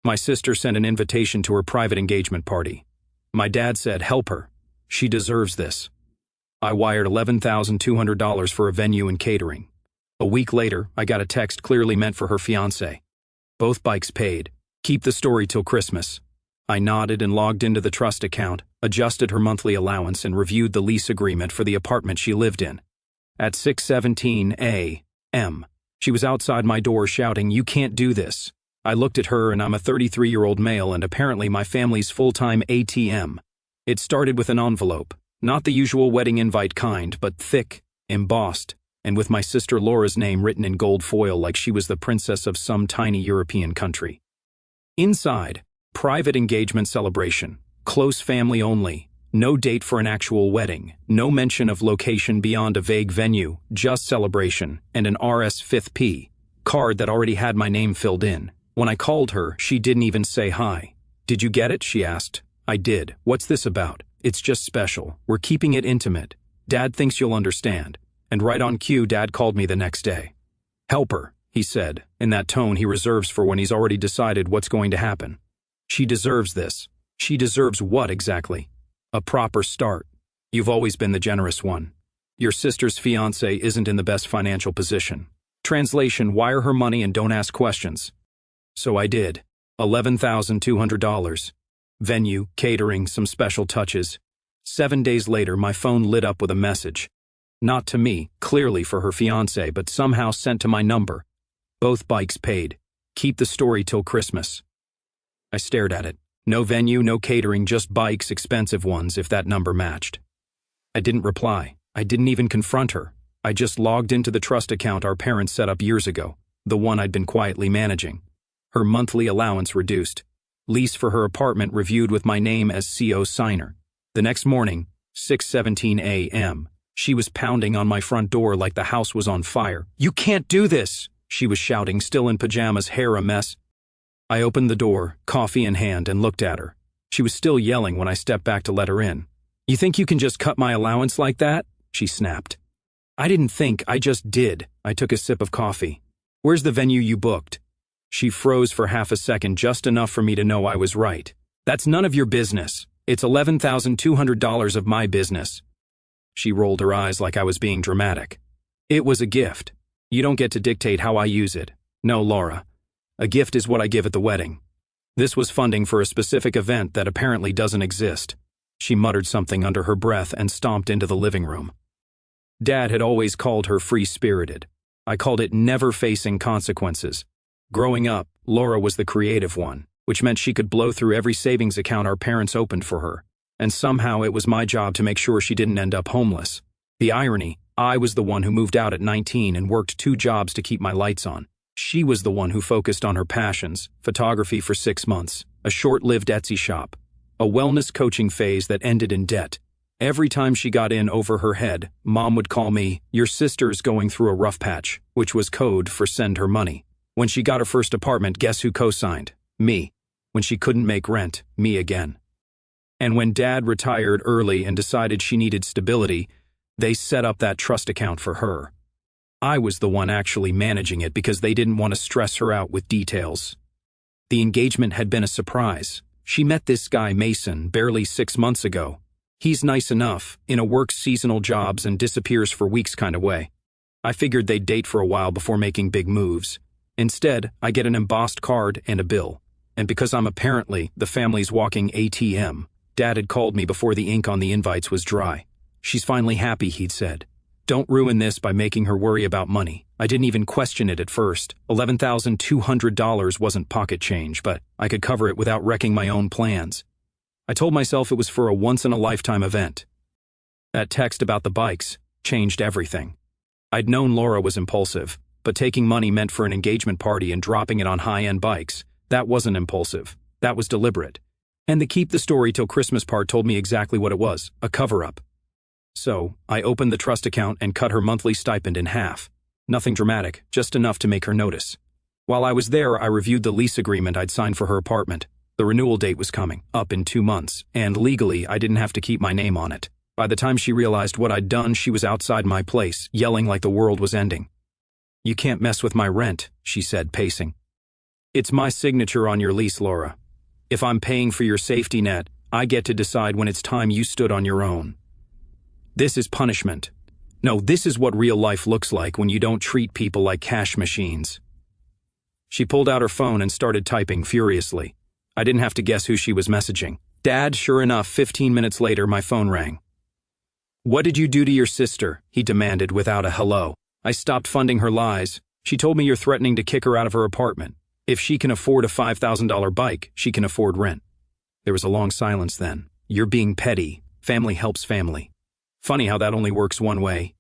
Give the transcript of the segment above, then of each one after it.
My sister sent an invitation to her private engagement party. My dad said, help her. She deserves this. I wired $11,200 for a venue and catering. A week later, I got a text clearly meant for her fiancé. Both bikes paid. Keep the story till Christmas. I nodded and logged into the trust account, adjusted her monthly allowance, and reviewed the lease agreement for the apartment she lived in. At 6:17 a.m., she was outside my door shouting, "You can't do this." I looked at her, and I'm a 33-year-old male and apparently my family's full-time ATM. It started with an envelope, not the usual wedding invite kind, but thick, embossed, and with my sister Laura's name written in gold foil like she was the princess of some tiny European country. Inside, private engagement celebration, close family only, no date for an actual wedding, no mention of location beyond a vague venue, just celebration, and an RS5P card that already had my name filled in. When I called her, she didn't even say hi. "Did you get it?" she asked. I did. "What's this about?" "It's just special. We're keeping it intimate. Dad thinks you'll understand." And right on cue, Dad called me the next day. "Help her," he said, in that tone he reserves for when he's already decided what's going to happen. "She deserves this." "She deserves what exactly?" "A proper start. You've always been the generous one. Your sister's fiancé isn't in the best financial position. Translation: wire her money and don't ask questions." So I did. $11,200. Venue, catering, some special touches. 7 days later, my phone lit up with a message. Not to me, clearly for her fiancé, but somehow sent to my number. Both bikes paid. Keep the story till Christmas. I stared at it. No venue, no catering, just bikes, expensive ones, if that number matched. I didn't reply. I didn't even confront her. I just logged into the trust account our parents set up years ago, the one I'd been quietly managing. Her monthly allowance reduced. Lease for her apartment reviewed with my name as CO signer. The next morning, 6:17 a.m., she was pounding on my front door like the house was on fire. "You can't do this!" she was shouting, still in pajamas, hair a mess. I opened the door, coffee in hand, and looked at her. She was still yelling when I stepped back to let her in. "You think you can just cut my allowance like that?" she snapped. "I didn't think, I just did." I took a sip of coffee. "Where's the venue you booked?" She froze for half a second, just enough for me to know I was right. "That's none of your business. It's $11,200 of my business." She rolled her eyes like I was being dramatic. "It was a gift. You don't get to dictate how I use it. No, Laura. A gift is what I give at the wedding. This was funding for a specific event that apparently doesn't exist." She muttered something under her breath and stomped into the living room. Dad had always called her free-spirited. I called it never facing consequences. Growing up, Laura was the creative one, which meant she could blow through every savings account our parents opened for her, and somehow it was my job to make sure she didn't end up homeless. The irony, I was the one who moved out at 19 and worked 2 jobs to keep my lights on. She was the one who focused on her passions, photography for 6 months, a short-lived Etsy shop, a wellness coaching phase that ended in debt. Every time she got in over her head, Mom would call me, "Your sister's going through a rough patch," which was code for send her money. When she got her first apartment, guess who co-signed? Me. When she couldn't make rent, me again. And when Dad retired early and decided she needed stability, they set up that trust account for her. I was the one actually managing it because they didn't want to stress her out with details. The engagement had been a surprise. She met this guy Mason barely 6 months ago. He's nice enough, in a works seasonal jobs and disappears for weeks kind of way. I figured they'd date for a while before making big moves. Instead, I get an embossed card and a bill. And because I'm apparently the family's walking ATM, Dad had called me before the ink on the invites was dry. "She's finally happy," he'd said. "Don't ruin this by making her worry about money." I didn't even question it at first. $11,200 wasn't pocket change, but I could cover it without wrecking my own plans. I told myself it was for a once-in-a-lifetime event. That text about the bikes changed everything. I'd known Laura was impulsive, but taking money meant for an engagement party and dropping it on high-end bikes, that wasn't impulsive. That was deliberate. And the keep the story till Christmas part told me exactly what it was, a cover-up. So, I opened the trust account and cut her monthly stipend in half. Nothing dramatic, just enough to make her notice. While I was there, I reviewed the lease agreement I'd signed for her apartment. The renewal date was coming, up in 2 months, and legally I didn't have to keep my name on it. By the time she realized what I'd done, she was outside my place, yelling like the world was ending. "You can't mess with my rent," she said, pacing. It's my signature on your lease, Laura. If I'm paying for your safety net, I get to decide when it's time you stood on your own. This is punishment. No, this is what real life looks like when you don't treat people like cash machines. She pulled out her phone and started typing furiously. I didn't have to guess who she was messaging. Dad, sure enough, 15 minutes later, my phone rang. What did you do to your sister? He demanded without a hello. I stopped funding her lies. She told me you're threatening to kick her out of her apartment. If she can afford a $5,000 bike, she can afford rent. There was a long silence then. You're being petty. Family helps family. Funny how that only works one way.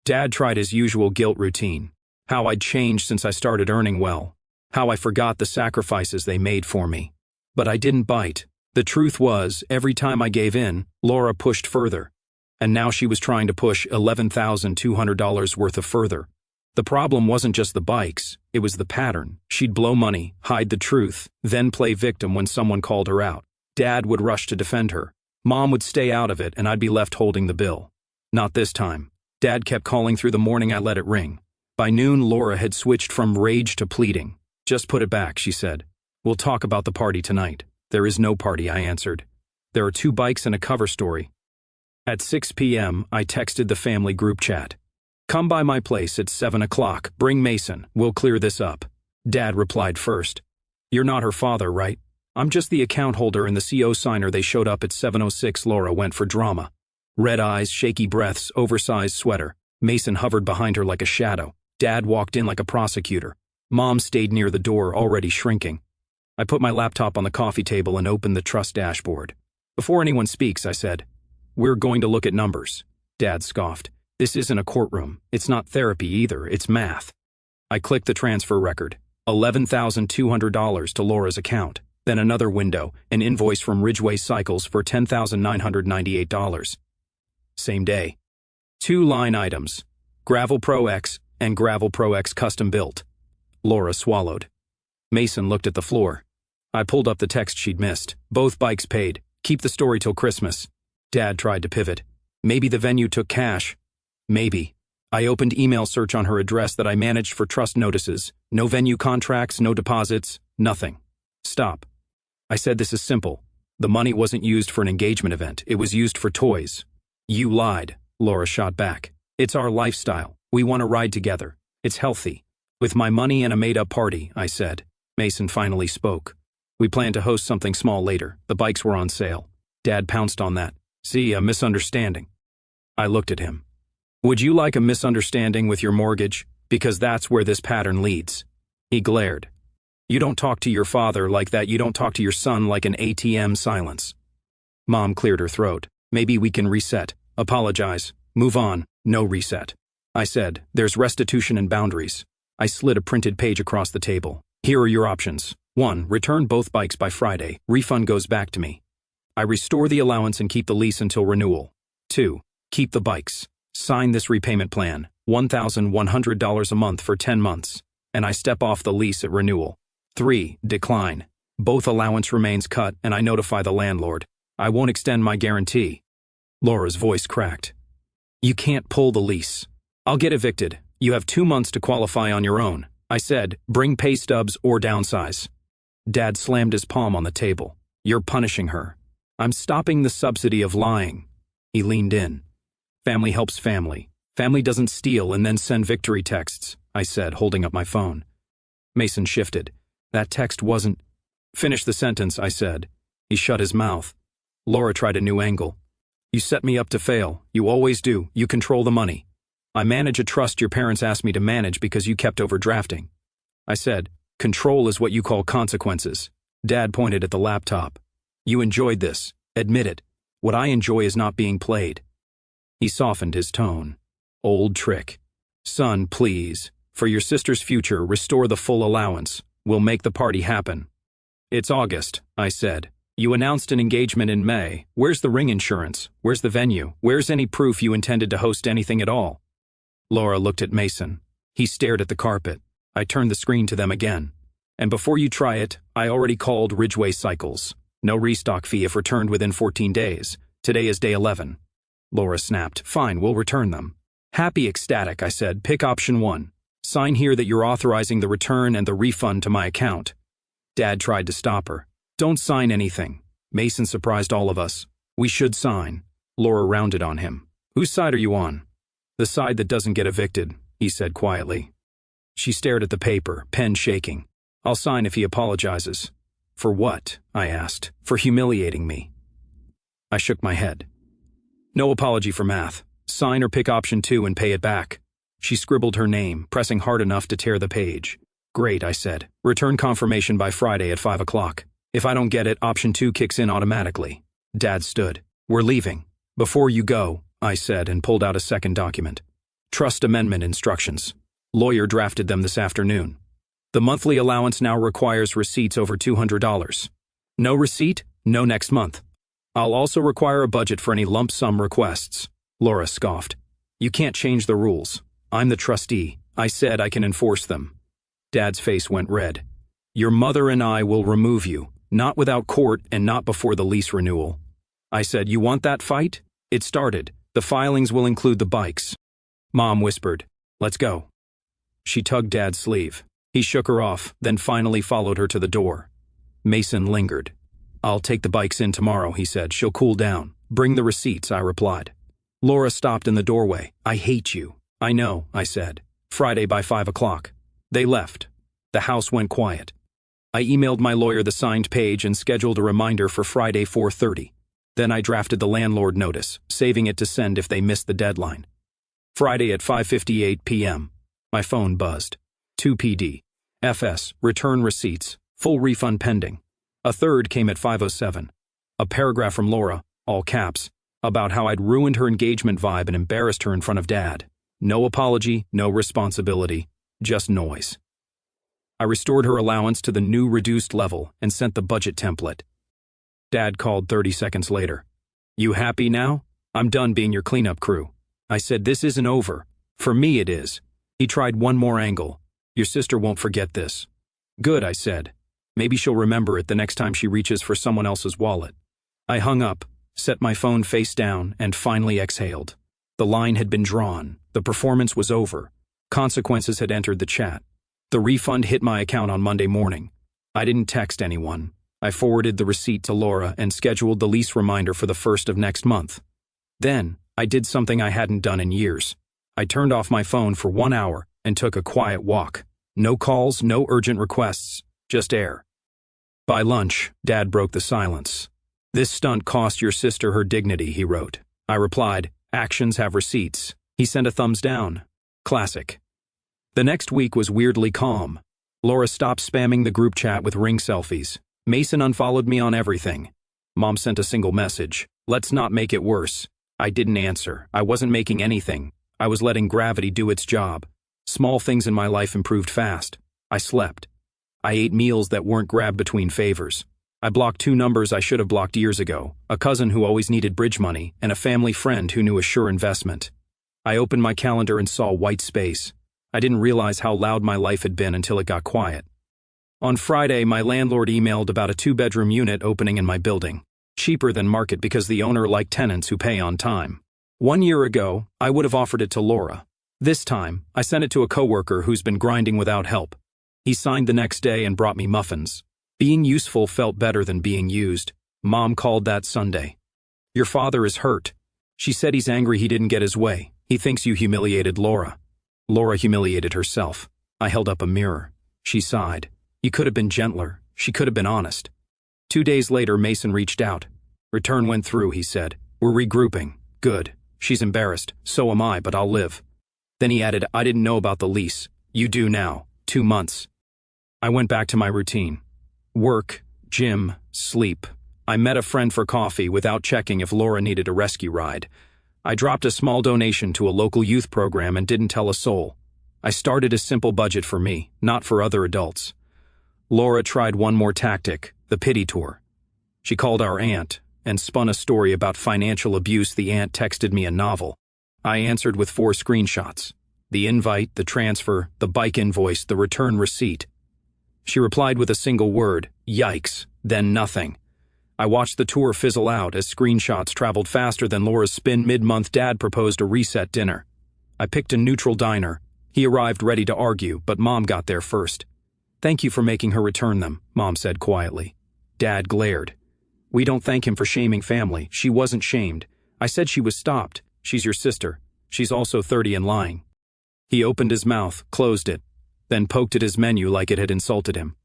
Dad tried his usual guilt routine. How I'd changed since I started earning well. How I forgot the sacrifices they made for me. But I didn't bite. The truth was, every time I gave in, Laura pushed further. And now she was trying to push $11,200 worth of further. The problem wasn't just the bikes, it was the pattern. She'd blow money, hide the truth, then play victim when someone called her out. Dad would rush to defend her. Mom would stay out of it and I'd be left holding the bill. Not this time. Dad kept calling through the morning I let it ring. By noon, Laura had switched from rage to pleading. Just put it back, she said. We'll talk about the party tonight. There is no party, I answered. There are 2 bikes and a cover story. At 6 p.m., I texted the family group chat. Come by my place at 7 o'clock. Bring Mason. We'll clear this up. Dad replied first. You're not her father, right? I'm just the account holder and the CO signer. They showed up at 7:06. Laura went for drama. Red eyes, shaky breaths, oversized sweater. Mason hovered behind her like a shadow. Dad walked in like a prosecutor. Mom stayed near the door, already shrinking. I put my laptop on the coffee table and opened the trust dashboard. Before anyone speaks, I said, We're going to look at numbers. Dad scoffed. This isn't a courtroom. It's not therapy either. It's math. I clicked the transfer record. $11,200 to Laura's account. Then another window, an invoice from Ridgeway Cycles for $10,998. Same day. 2 line items. Gravel Pro X and Gravel Pro X custom built. Laura swallowed. Mason looked at the floor. I pulled up the text she'd missed. Both bikes paid. Keep the story till Christmas. Dad tried to pivot. Maybe the venue took cash. Maybe. I opened email search on her address that I managed for trust notices. No venue contracts, no deposits, nothing. Stop. I said this is simple. The money wasn't used for an engagement event. It was used for toys. You lied, Laura shot back. It's our lifestyle. We want to ride together. It's healthy. With my money and a made-up party, I said. Mason finally spoke. We planned to host something small later. The bikes were on sale. Dad pounced on that. See, a misunderstanding. I looked at him. Would you like a misunderstanding with your mortgage? Because that's where this pattern leads. He glared. You don't talk to your father like that. You don't talk to your son like an ATM silence. Mom cleared her throat. Maybe we can reset. Apologize. Move on. No reset. I said, there's restitution and boundaries. I slid a printed page across the table. Here are your options. 1. Return both bikes by Friday. Refund goes back to me. I restore the allowance and keep the lease until renewal. 2. Keep the bikes. Sign this repayment plan, $1,100 a month for 10 months, and I step off the lease at renewal. 3. Decline. Both allowance remains cut and I notify the landlord. I won't extend my guarantee. Laura's voice cracked. You can't pull the lease. I'll get evicted. You have 2 months to qualify on your own. I said, bring pay stubs or downsize. Dad slammed his palm on the table. You're punishing her. I'm stopping the subsidy of lying. He leaned in. Family helps family. Family doesn't steal and then send victory texts, I said, holding up my phone. Mason shifted. That text wasn't... Finish the sentence, I said. He shut his mouth. Laura tried a new angle. You set me up to fail. You always do. You control the money. I manage a trust your parents asked me to manage because you kept overdrafting. I said, control is what you call consequences. Dad pointed at the laptop. You enjoyed this. Admit it. What I enjoy is not being played. He softened his tone. Old trick. Son, please. For your sister's future, restore the full allowance. We'll make the party happen. It's August, I said. You announced an engagement in May. Where's the ring insurance? Where's the venue? Where's any proof you intended to host anything at all? Laura looked at Mason. He stared at the carpet. I turned the screen to them again. And before you try it, I already called Ridgeway Cycles. No restock fee if returned within 14 days. Today is day 11. Laura snapped. Fine, we'll return them. Happy ecstatic, I said. Pick option 1. Sign here that you're authorizing the return and the refund to my account. Dad tried to stop her. Don't sign anything. Mason surprised all of us. We should sign. Laura rounded on him. Whose side are you on? The side that doesn't get evicted, he said quietly. She stared at the paper, pen shaking. I'll sign if he apologizes. For what? I asked. For humiliating me. I shook my head. No apology for math. Sign or pick option 2 and pay it back. She scribbled her name, pressing hard enough to tear the page. Great, I said. Return confirmation by Friday at 5 o'clock. If I don't get it, option 2 kicks in automatically. Dad stood. We're leaving. Before you go, I said and pulled out a second document. Trust amendment instructions. Lawyer drafted them this afternoon. The monthly allowance now requires receipts over $200. No receipt, no next month. I'll also require a budget for any lump sum requests. Laura scoffed. You can't change the rules. I'm the trustee. I said I can enforce them. Dad's face went red. Your mother and I will remove you, not without court and not before the lease renewal. I said, you want that fight? It started. The filings will include the bikes. Mom whispered, let's go. She tugged Dad's sleeve. He shook her off, then finally followed her to the door. Mason lingered. I'll take the bikes in tomorrow, he said. She'll cool down. Bring the receipts, I replied. Laura stopped in the doorway. I hate you. I know, I said. Friday by 5 o'clock. They left. The house went quiet. I emailed my lawyer the signed page and scheduled a reminder for Friday 4:30. Then I drafted the landlord notice, saving it to send if they missed the deadline. Friday at 5:58 p.m. My phone buzzed. 2 PD. FS, return receipts, full refund pending. A third came at 5:07. A paragraph from Laura, all caps, about how I'd ruined her engagement vibe and embarrassed her in front of Dad. No apology, no responsibility, just noise. I restored her allowance to the new reduced level and sent the budget template. Dad called 30 seconds later. You happy now? I'm done being your cleanup crew. I said, this isn't over. For me it is. He tried one more angle. Your sister won't forget this. Good, I said. Maybe she'll remember it the next time she reaches for someone else's wallet. I hung up, set my phone face down, and finally exhaled. The line had been drawn. The performance was over. Consequences had entered the chat. The refund hit my account on Monday morning. I didn't text anyone. I forwarded the receipt to Laura and scheduled the lease reminder for the 1st of next month. Then, I did something I hadn't done in years. I turned off my phone for 1 hour and took a quiet walk. No calls, no urgent requests, just air. By lunch, Dad broke the silence. This stunt cost your sister her dignity, he wrote. I replied, actions have receipts. He sent a thumbs down. Classic. The next week was weirdly calm. Laura stopped spamming the group chat with ring selfies. Mason unfollowed me on everything. Mom sent a single message. Let's not make it worse. I didn't answer. I wasn't making anything. I was letting gravity do its job. Small things in my life improved fast. I slept. I ate meals that weren't grabbed between favors. I blocked 2 numbers I should have blocked years ago, a cousin who always needed bridge money, and a family friend who knew a sure investment. I opened my calendar and saw white space. I didn't realize how loud my life had been until it got quiet. On Friday, my landlord emailed about a 2-bedroom unit opening in my building. Cheaper than market because the owner liked tenants who pay on time. 1 year ago, I would have offered it to Laura. This time, I sent it to a coworker who's been grinding without help. He signed the next day and brought me muffins. Being useful felt better than being used. Mom called that Sunday. Your father is hurt. She said he's angry he didn't get his way. He thinks you humiliated Laura. Laura humiliated herself. I held up a mirror. She sighed. You could have been gentler. She could have been honest. 2 days later, Mason reached out. Return went through, he said. We're regrouping. Good. She's embarrassed. So am I, but I'll live. Then he added, I didn't know about the lease. You do now. 2 months. I went back to my routine. Work, gym, sleep. I met a friend for coffee without checking if Laura needed a rescue ride. I dropped a small donation to a local youth program and didn't tell a soul. I started a simple budget for me, not for other adults. Laura tried one more tactic, the pity tour. She called our aunt and spun a story about financial abuse. The aunt texted me a novel. I answered with 4 screenshots. The invite, the transfer, the bike invoice, the return receipt. She replied with a single word, yikes, then nothing. I watched the tour fizzle out as screenshots traveled faster than Laura's spin. Mid-month, Dad proposed a reset dinner. I picked a neutral diner. He arrived ready to argue, but Mom got there first. "Thank you for making her return them," Mom said quietly. Dad glared. "We don't thank him for shaming family. She wasn't shamed. I said she was stopped. She's your sister. She's also 30 and lying." He opened his mouth, closed it, then poked at his menu like it had insulted him.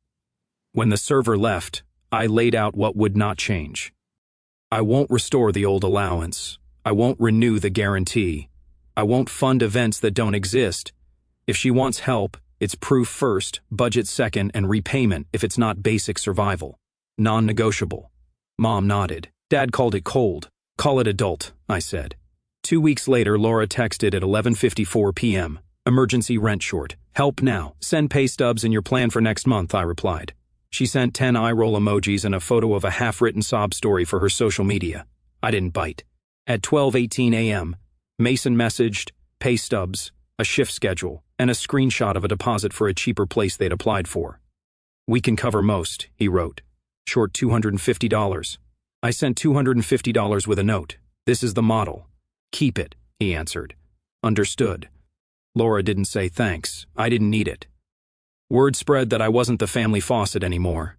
When the server left, I laid out what would not change. I won't restore the old allowance. I won't renew the guarantee. I won't fund events that don't exist. If she wants help, it's proof first, budget second, and repayment if it's not basic survival. Non-negotiable. Mom nodded. Dad called it cold. "Call it adult," I said. 2 weeks later, Laura texted at 11:54 p.m. "Emergency rent short. Help now. Send pay stubs and your plan for next month," I replied. She sent 10 eye-roll emojis and a photo of a half-written sob story for her social media. I didn't bite. At 12:18 a.m., Mason messaged, pay stubs, a shift schedule, and a screenshot of a deposit for a cheaper place they'd applied for. "We can cover most," he wrote. "Short $250. I sent $250 with a note. "This is the model. Keep it," he answered. "Understood." Laura didn't say thanks. I didn't need it. Word spread that I wasn't the family faucet anymore.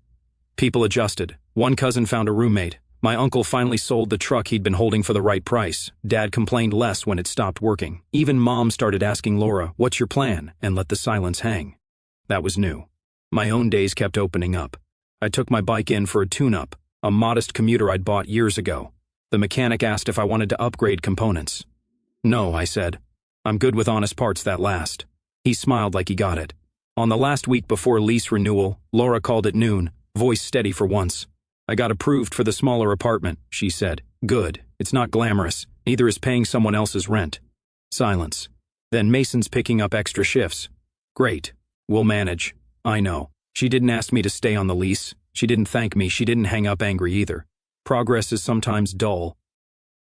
People adjusted. One cousin found a roommate. My uncle finally sold the truck he'd been holding for the right price. Dad complained less when it stopped working. Even Mom started asking Laura, "What's your plan?" and let the silence hang. That was new. My own days kept opening up. I took my bike in for a tune-up, a modest commuter I'd bought years ago. The mechanic asked if I wanted to upgrade components. "No," I said. "I'm good with honest parts that last." He smiled like he got it. On the last week before lease renewal, Laura called at noon, voice steady for once. "I got approved for the smaller apartment," she said. "Good. It's not glamorous. Neither is paying someone else's rent." Silence. Then Mason's picking up extra shifts. "Great. We'll manage." I know. She didn't ask me to stay on the lease. She didn't thank me. She didn't hang up angry either. Progress is sometimes dull.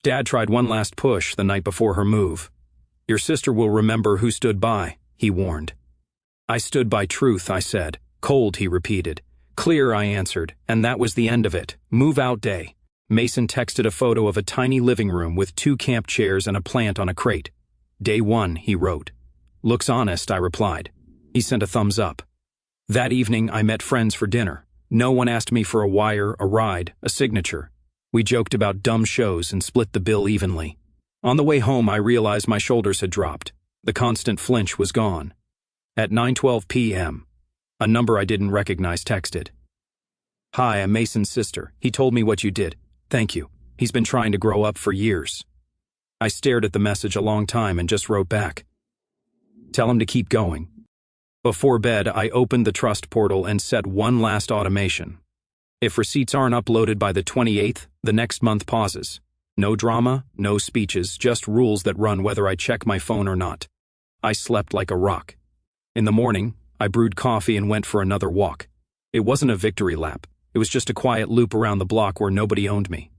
Dad tried one last push the night before her move. "Your sister will remember who stood by," he warned. "I stood by truth," I said. "Cold," he repeated. "Clear," I answered, and that was the end of it. Move out day. Mason texted a photo of a tiny living room with 2 camp chairs and a plant on a crate. "Day 1, he wrote. "Looks honest," I replied. He sent a thumbs up. That evening, I met friends for dinner. No one asked me for a wire, a ride, a signature. We joked about dumb shows and split the bill evenly. On the way home, I realized my shoulders had dropped. The constant flinch was gone. At 9:12 p.m., a number I didn't recognize texted. "Hi, I'm Mason's sister. He told me what you did. Thank you. He's been trying to grow up for years." I stared at the message a long time and just wrote back, "Tell him to keep going." Before bed, I opened the trust portal and set one last automation. If receipts aren't uploaded by the 28th, the next month pauses. No drama, no speeches, just rules that run whether I check my phone or not. I slept like a rock. In the morning, I brewed coffee and went for another walk. It wasn't a victory lap. It was just a quiet loop around the block where nobody owned me.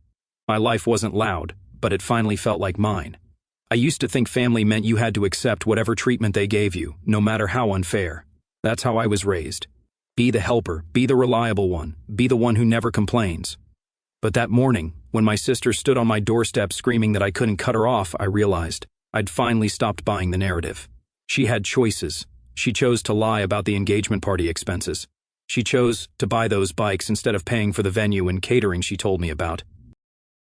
My life wasn't loud, but it finally felt like mine. I used to think family meant you had to accept whatever treatment they gave you, no matter how unfair. That's how I was raised. Be the helper, be the reliable one, be the one who never complains. But that morning, when my sister stood on my doorstep screaming that I couldn't cut her off, I realized I'd finally stopped buying the narrative. She had choices. She chose to lie about the engagement party expenses. She chose to buy those bikes instead of paying for the venue and catering she told me about.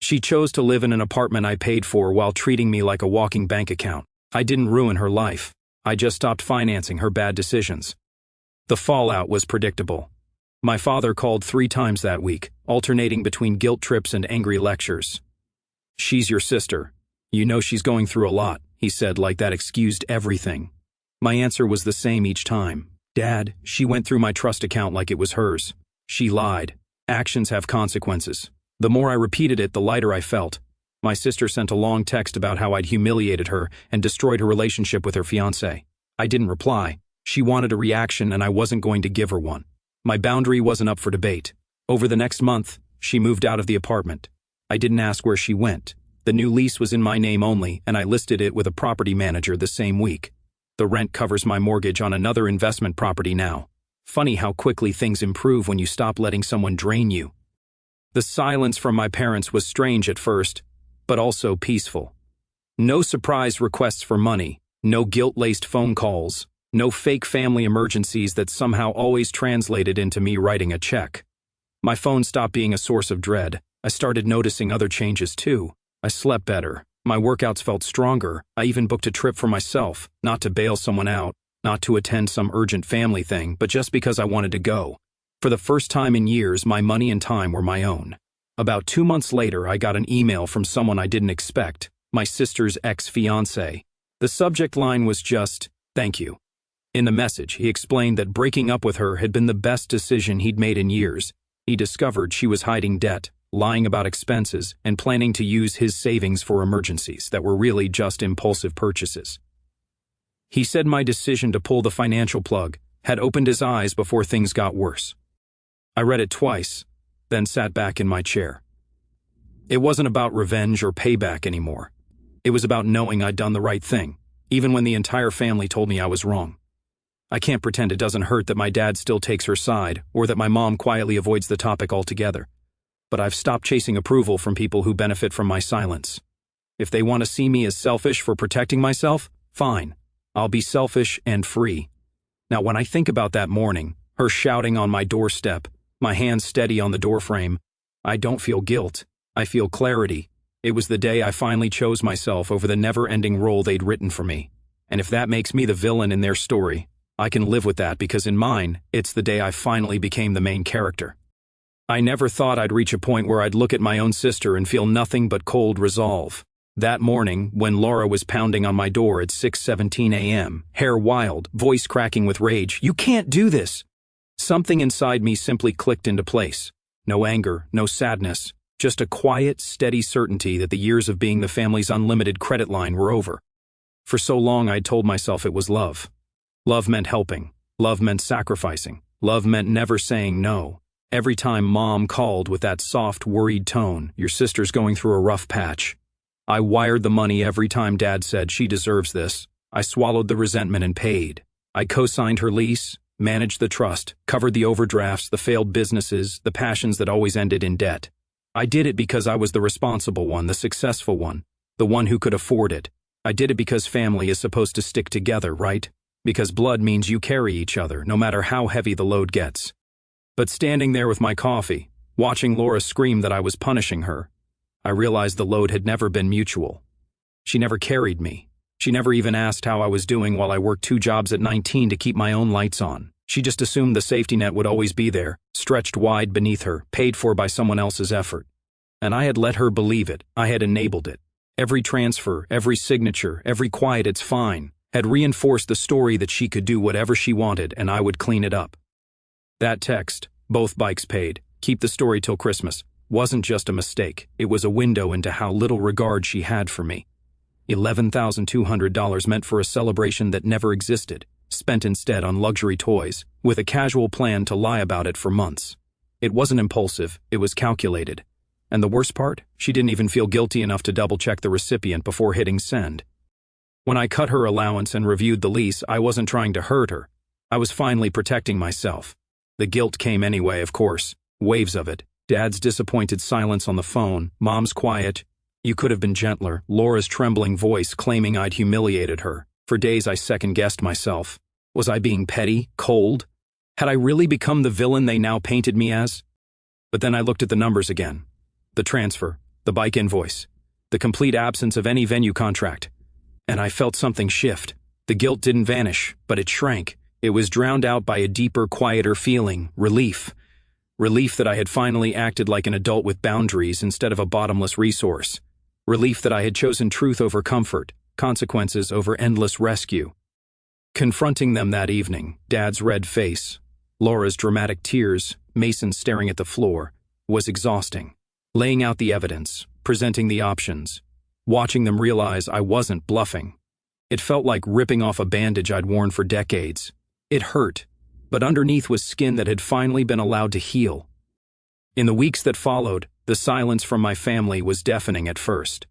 She chose to live in an apartment I paid for while treating me like a walking bank account. I didn't ruin her life. I just stopped financing her bad decisions. The fallout was predictable. My father called 3 times that week, alternating between guilt trips and angry lectures. "She's your sister. You know she's going through a lot," he said like that excused everything. My answer was the same each time. "Dad, she went through my trust account like it was hers. She lied. Actions have consequences." The more I repeated it, the lighter I felt. My sister sent a long text about how I'd humiliated her and destroyed her relationship with her fiancé. I didn't reply. She wanted a reaction and I wasn't going to give her one. My boundary wasn't up for debate. Over the next month, she moved out of the apartment. I didn't ask where she went. The new lease was in my name only, and I listed it with a property manager the same week. The rent covers my mortgage on another investment property now. Funny how quickly things improve when you stop letting someone drain you. The silence from my parents was strange at first, but also peaceful. No surprise requests for money, No guilt-laced phone calls, no fake family emergencies that somehow always translated into me writing a check. My phone stopped being a source of dread. I started noticing other changes too. I slept better. My workouts felt stronger. I even booked a trip for myself, not to bail someone out, not to attend some urgent family thing, but just because I wanted to go. For the first time in years, my money and time were my own. About 2 months later, I got an email from someone I didn't expect, my sister's ex-fiancé. The subject line was just, "Thank you." In the message, he explained that breaking up with her had been the best decision he'd made in years. He discovered she was hiding debt, lying about expenses, and planning to use his savings for emergencies that were really just impulsive purchases. He said my decision to pull the financial plug had opened his eyes before things got worse. I read it twice, then sat back in my chair. It wasn't about revenge or payback anymore. It was about knowing I'd done the right thing, even when the entire family told me I was wrong. I can't pretend it doesn't hurt that my dad still takes her side, or that my mom quietly avoids the topic altogether. But I've stopped chasing approval from people who benefit from my silence. If they want to see me as selfish for protecting myself, fine. I'll be selfish and free. Now, when I think about that morning, her shouting on my doorstep, my hands steady on the doorframe, I don't feel guilt. I feel clarity. It was the day I finally chose myself over the never-ending role they'd written for me. And if that makes me the villain in their story, I can live with that because in mine, it's the day I finally became the main character. I never thought I'd reach a point where I'd look at my own sister and feel nothing but cold resolve. That morning, when Laura was pounding on my door at 6:17 a.m., hair wild, voice cracking with rage, "You can't do this!" Something inside me simply clicked into place. No anger, no sadness, just a quiet, steady certainty that the years of being the family's unlimited credit line were over. For so long, I'd told myself it was love. Love meant helping. Love meant sacrificing. Love meant never saying no. Every time Mom called with that soft, worried tone, "Your sister's going through a rough patch." I wired the money every time Dad said, "She deserves this." I swallowed the resentment and paid. I co-signed her lease, managed the trust, covered the overdrafts, the failed businesses, the passions that always ended in debt. I did it because I was the responsible one, the successful one, the one who could afford it. I did it because family is supposed to stick together, right? Because blood means you carry each other, no matter how heavy the load gets. But standing there with my coffee, watching Laura scream that I was punishing her, I realized the load had never been mutual. She never carried me. She never even asked how I was doing while I worked 2 jobs at 19 to keep my own lights on. She just assumed the safety net would always be there, stretched wide beneath her, paid for by someone else's effort. And I had let her believe it. I had enabled it. Every transfer, every signature, every quiet "it's fine" had reinforced the story that she could do whatever she wanted and I would clean it up. That text, "Both bikes paid, keep the story till Christmas," wasn't just a mistake. It was a window into how little regard she had for me. $11,200 meant for a celebration that never existed, spent instead on luxury toys, with a casual plan to lie about it for months. It wasn't impulsive, it was calculated. And the worst part, she didn't even feel guilty enough to double-check the recipient before hitting send. When I cut her allowance and reviewed the lease, I wasn't trying to hurt her. I was finally protecting myself. The guilt came anyway, of course. Waves of it. Dad's disappointed silence on the phone, Mom's quiet, "You could have been gentler," Laura's trembling voice claiming I'd humiliated her. For days I second-guessed myself. Was I being petty, cold? Had I really become the villain they now painted me as? But then I looked at the numbers again. The transfer, the bike invoice, the complete absence of any venue contract. And I felt something shift. The guilt didn't vanish, but it shrank. It was drowned out by a deeper, quieter feeling, relief. Relief that I had finally acted like an adult with boundaries instead of a bottomless resource. Relief that I had chosen truth over comfort, consequences over endless rescue. Confronting them that evening, Dad's red face, Laura's dramatic tears, Mason staring at the floor, was exhausting. Laying out the evidence, presenting the options, watching them realize I wasn't bluffing. It felt like ripping off a bandage I'd worn for decades. It hurt, but underneath was skin that had finally been allowed to heal. In the weeks that followed, the silence from my family was deafening at first.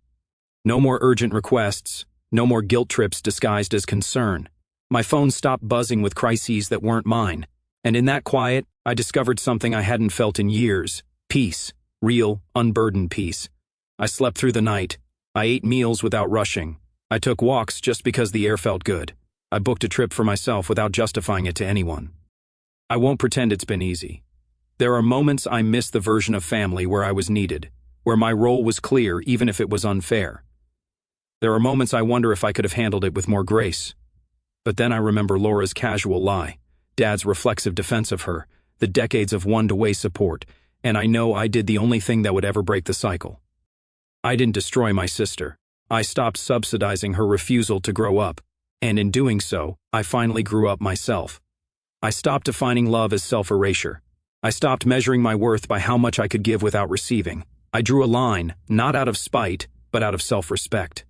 No more urgent requests, no more guilt trips disguised as concern. My phone stopped buzzing with crises that weren't mine, and in that quiet, I discovered something I hadn't felt in years: peace, real, unburdened peace. I slept through the night. I ate meals without rushing. I took walks just because the air felt good. I booked a trip for myself without justifying it to anyone. I won't pretend it's been easy. There are moments I miss the version of family where I was needed, where my role was clear even if it was unfair. There are moments I wonder if I could have handled it with more grace. But then I remember Laura's casual lie, Dad's reflexive defense of her, the decades of one-way support, and I know I did the only thing that would ever break the cycle. I didn't destroy my sister. I stopped subsidizing her refusal to grow up, and in doing so, I finally grew up myself. I stopped defining love as self-erasure. I stopped measuring my worth by how much I could give without receiving. I drew a line, not out of spite, but out of self-respect.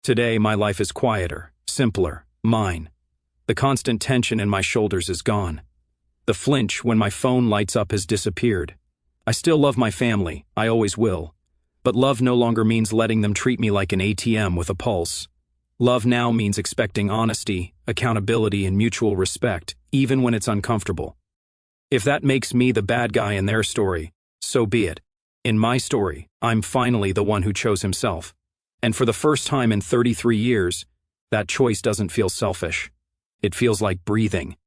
Today, my life is quieter, simpler, mine. The constant tension in my shoulders is gone. The flinch when my phone lights up has disappeared. I still love my family, I always will. But love no longer means letting them treat me like an ATM with a pulse. Love now means expecting honesty, accountability, and mutual respect, even when it's uncomfortable. If that makes me the bad guy in their story, so be it. In my story, I'm finally the one who chose himself. And for the first time in 33 years, that choice doesn't feel selfish. It feels like breathing.